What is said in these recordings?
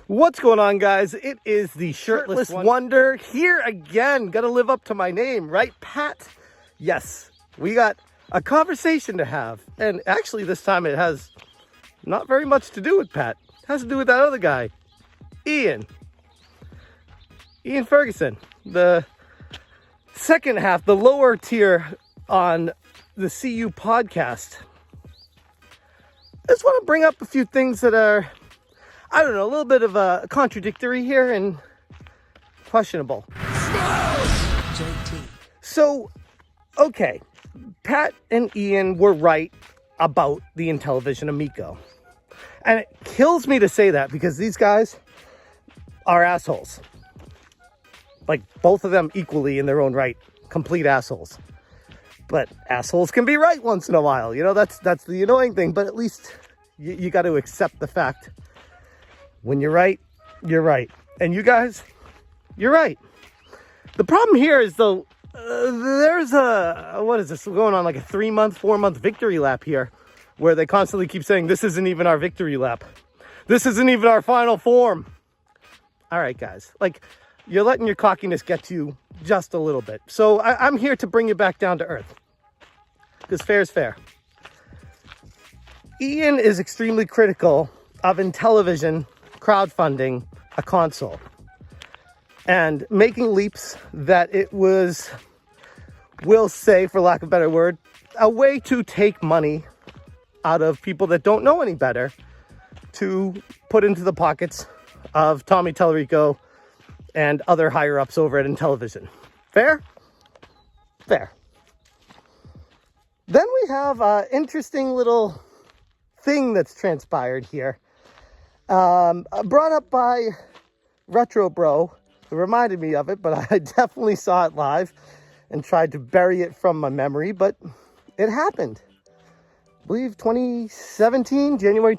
What's going on, guys? It is the Shirtless Wonder here again. Gotta live up to my name, right, Pat? Yes, we got a conversation to have. And actually, this time it has not very much to do with Pat. It has to do with that other guy, Ian Ferguson, the second half, the lower tier on the CUpodcast. I just want to bring up a few things that are, I don't know, a little bit of a contradictory here and questionable. So, okay, Pat and Ian were right about the Intellivision Amico. And it kills me to say that because these guys are assholes. Like, both of them equally in their own right, complete assholes. But assholes can be right once in a while. You know, that's the annoying thing. But at least you got to accept the fact. When you're right, you're right. And you guys, you're right. The problem here is, though, there's what is this? We're going on like a 4-month victory lap here, where they constantly keep saying, this isn't even our victory lap. This isn't even our final form. All right, guys. Like, you're letting your cockiness get to you just a little bit. So I'm here to bring you back down to earth. Because fair is fair. Ian is extremely critical of Intellivision crowdfunding a console and making leaps that it was, we'll say, for lack of a better word, a way to take money out of people that don't know any better to put into the pockets of Tommy Tallarico and other higher ups over at Intellivision. Fair? Fair. Then we have an interesting little thing that's transpired here. Brought up by Retro Bro, who reminded me of it, but I definitely saw it live and tried to bury it from my memory, but it happened. I believe January 2017, January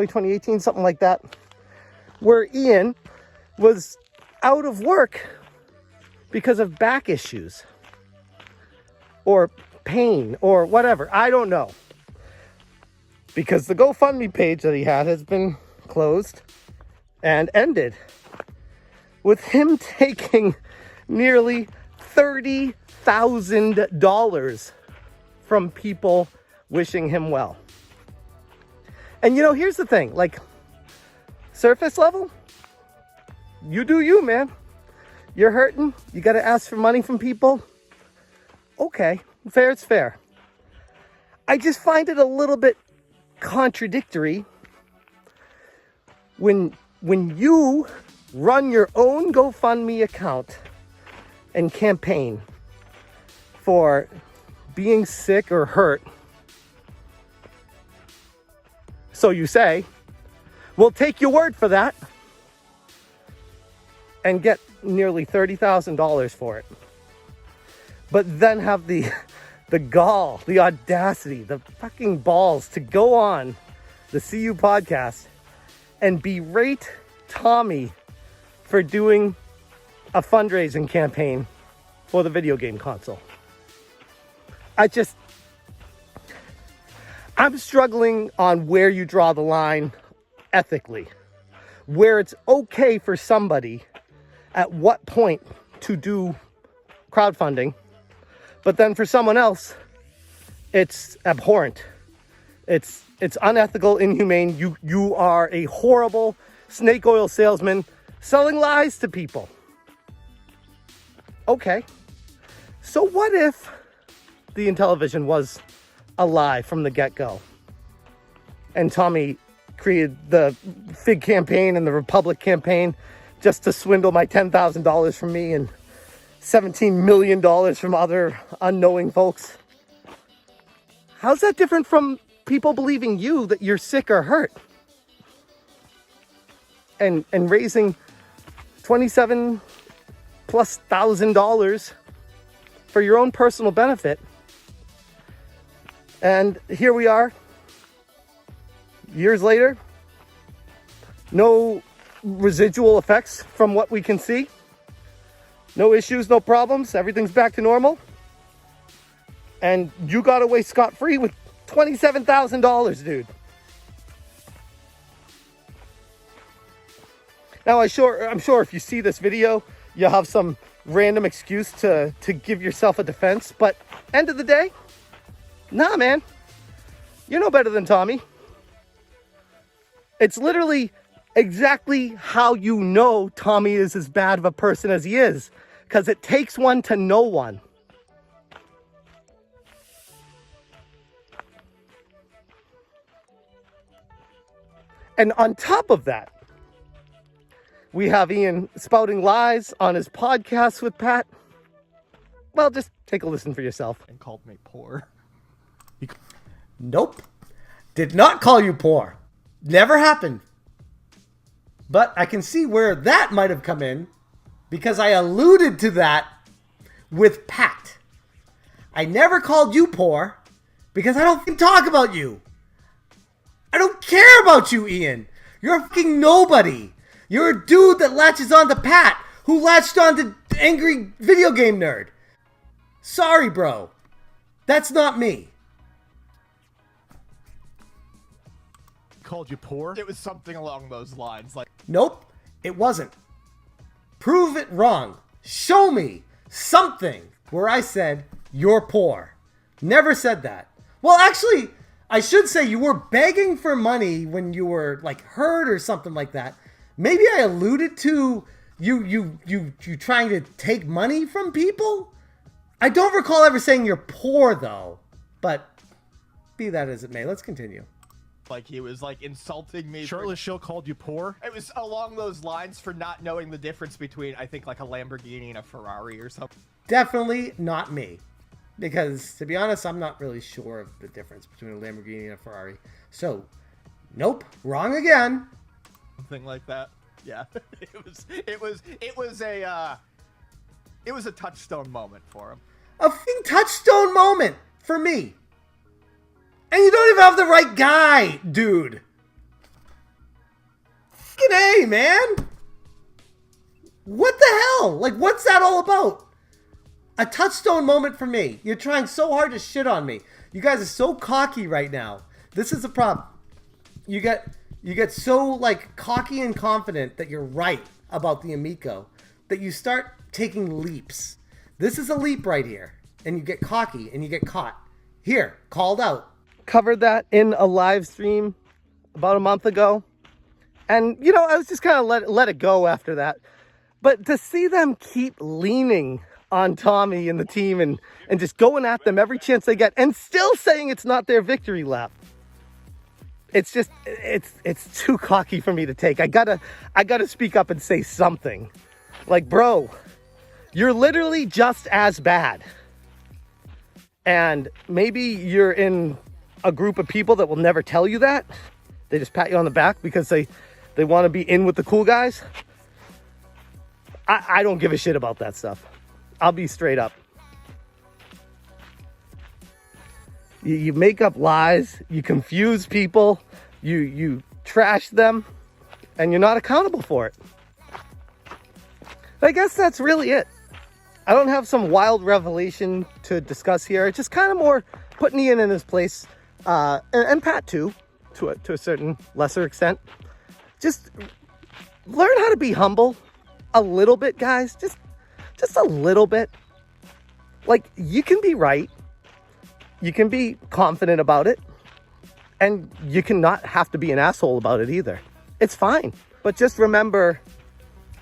2018, something like that, where Ian was out of work because of back issues or pain or whatever. I don't know. Because the GoFundMe page that he had has been closed and ended with him taking nearly $30,000 from people wishing him well. And you know, here's the thing, like, surface level, you do you, man. You're hurting, you got to ask for money from people. Okay, fair is fair. I just find it a little bit contradictory when you run your own GoFundMe account and campaign for being sick or hurt. So you say, we'll take your word for that and get nearly $30,000 for it. But then have the gall, the audacity, the fucking balls to go on the CUpodcast and berate Tommy for doing a fundraising campaign for the video game console. I'm struggling on where you draw the line ethically, where it's okay for somebody at what point to do crowdfunding, but then for someone else, it's abhorrent. It's unethical, inhumane. You are a horrible snake oil salesman selling lies to people. Okay. So what if the Intellivision was a lie from the get-go? And Tommy created the FIG campaign and the Republic campaign just to swindle my $10,000 from me and $17 million from other unknowing folks. How's that different from people believing you that you're sick or hurt? And raising $27,000+ for your own personal benefit. And here we are, years later, no residual effects from what we can see. No issues, no problems. Everything's back to normal. And you got away scot-free with $27,000, dude. Now, I'm sure if you see this video, you'll have some random excuse to give yourself a defense. But end of the day, nah, man. You're no better than Tommy. It's literally exactly how you know Tommy is as bad of a person as he is. Because it takes one to know one. And on top of that, we have Ian spouting lies on his podcast with Pat. Well, just take a listen for yourself. And called me poor. Nope. Did not call you poor. Never happened. But I can see where that might have come in because I alluded to that with Pat. I never called you poor because I don't fucking talk about you. I don't care about you, Ian. You're a fucking nobody. You're a dude that latches on to Pat, who latched on to angry video game nerd. Sorry, bro. That's not me. Called you poor? It was something along those lines. Like, Nope, it wasn't. Prove it wrong. Show me something where I said you're poor. Never said that. Well, actually, I should say you were begging for money when you were like hurt or something like that. Maybe I alluded to you trying to take money from people. I don't recall ever saying you're poor though. But be that as it may, let's continue. like he was like insulting me. Shirtless Shill called you poor? It was along those lines for not knowing the difference between, I think, like a Lamborghini and a Ferrari or something. Definitely not me. Because, to be honest, I'm not really sure of the difference between a Lamborghini and a Ferrari. So, nope, wrong again. Something like that. Yeah, it was a touchstone moment for him. A fucking touchstone moment for me. And you don't even have the right guy, dude. Fucking A, man. What the hell? Like, what's that all about? A touchstone moment for me. You're trying so hard to shit on me. You guys are so cocky right now. This is the problem. You get so like cocky and confident that you're right about the Amico that you start taking leaps. This is a leap right here. And you get cocky and you get caught. Here, called out. Covered that in a live stream about a month ago. And, you know, I was just kind of let it go after that. But to see them keep leaning on Tommy and the team and just going at them every chance they get and still saying it's not their victory lap. It's just, it's too cocky for me to take. I gotta speak up and say something. Like, bro, you're literally just as bad. And maybe you're in a group of people that will never tell you that. They just pat you on the back because they want to be in with the cool guys. I don't give a shit about that stuff. I'll be straight up. You make up lies, you confuse people, you trash them, and you're not accountable for it. I guess that's really it. I don't have some wild revelation to discuss here. It's just kind of more putting Ian in his place, and Pat too, to a certain lesser extent. Just learn how to be humble a little bit, guys. Just a little bit. Like, you can be right. You can be confident about it. And you cannot have to be an asshole about it either. It's fine. But just remember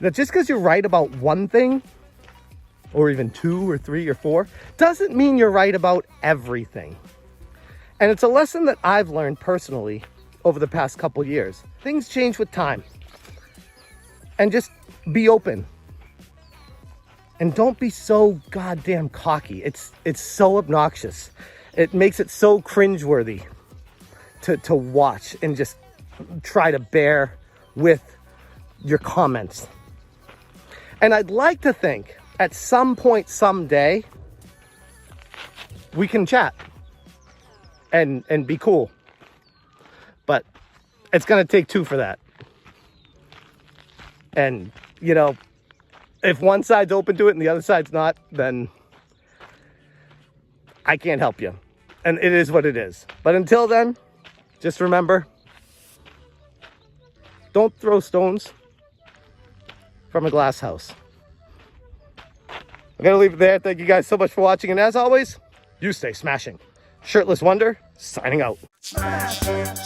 that just because you're right about one thing, or even 2 or 3 or 4, doesn't mean you're right about everything. And it's a lesson that I've learned personally over the past couple years. Things change with time. And just be open. And don't be so goddamn cocky. It's so obnoxious. It makes it so cringeworthy to watch and just try to bear with your comments. And I'd like to think at some point someday we can chat and be cool. But it's gonna take 2 for that. And, you know, if one side's open to it and the other side's not, then I can't help you. And it is what it is. But until then, just remember, don't throw stones. from a glass house. I'm going to leave it there. Thank you guys so much for watching. And as always, you stay smashing. Shirtless Wonder, signing out. Smash, change,